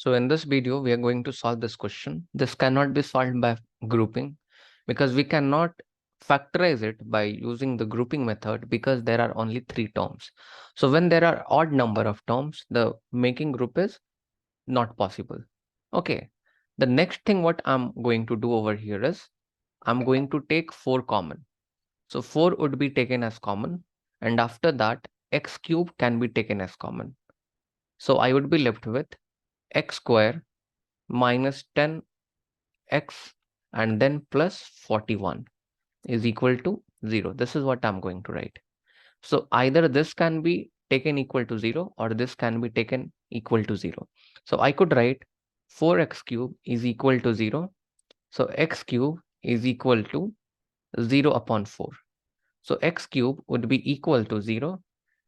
So in this video, we are going to solve this question. This cannot be solved by grouping because we cannot factorize it by using the grouping method because there are only three terms. So when there are odd number of terms, the making group is not possible. Okay. The next thing what I'm going to do over here is I'm going to take 4 common. So 4 would be taken as common, and after that x cube can be taken as common. So I would be left with x square minus 10x and then plus 41 is equal to 0. This is what I'm going to write. So either this can be taken equal to 0 or this can be taken equal to 0. So I could write 4x cube is equal to 0. So x cube is equal to 0 upon 4. So x cube would be equal to 0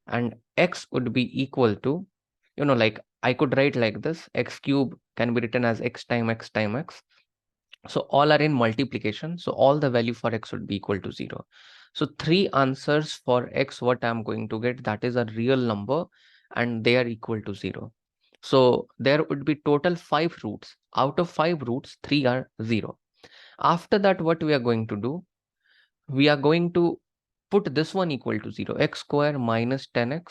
and x would be equal to, like I could write like this, x cube can be written as x time x time x. So all are in multiplication. So all the value for x would be equal to 0. So 3 answers for x, what I'm going to get, that is a real number and they are equal to 0. So there would be total 5 roots. Out of 5 roots, 3 are 0. After that, what we are going to do, we are going to put this one equal to 0. X square minus 10x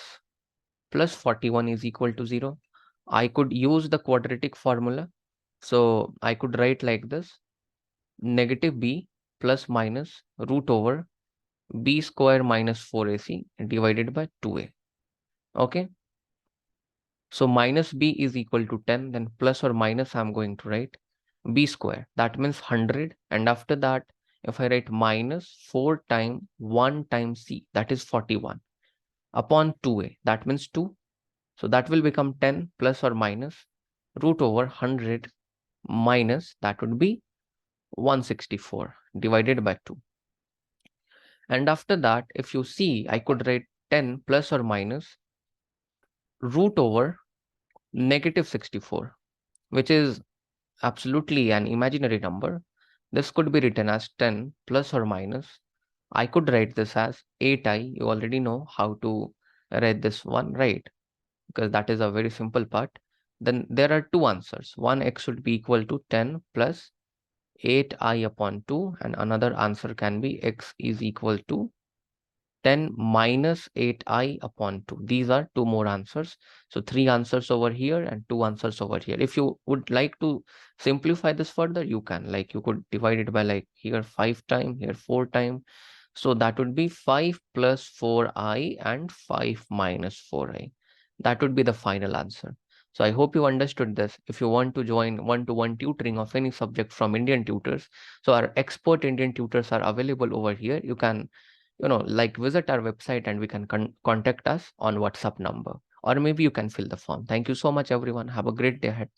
plus 41 is equal to 0. I could use the quadratic formula. So I could write like this, negative b plus minus root over b square minus 4ac divided by 2a. Okay. So minus b is equal to 10, then plus or minus I'm going to write b square. That means 100. And after that, if I write minus 4 times 1 times c, that is 41 upon 2a, that means 2. So that will become 10 plus or minus root over 100 minus, that would be 164 divided by 2. And after that, if you see, I could write 10 plus or minus root over negative 64, which is absolutely an imaginary number. This could be written as 10 plus or minus. I could write this as 8i. You already know how to write this one, right? Because that is a very simple part. Then there are two answers. One x should be equal to 10 plus 8i upon 2, and another answer can be x is equal to 10 minus 8i upon 2. These are two more answers. So 3 answers over here and 2 answers over here. If you would like to simplify this further, you can. Like you could divide it by like here 5 times, here 4 times. So that would be 5 plus 4i and 5 minus 4i. That would be the final answer. So I hope you understood this. If you want to join one-to-one tutoring of any subject from Indian tutors, so our expert Indian tutors are available over here. You can, like visit our website and we can contact us on WhatsApp number, or maybe you can fill the form. Thank you so much, everyone. Have a great day ahead.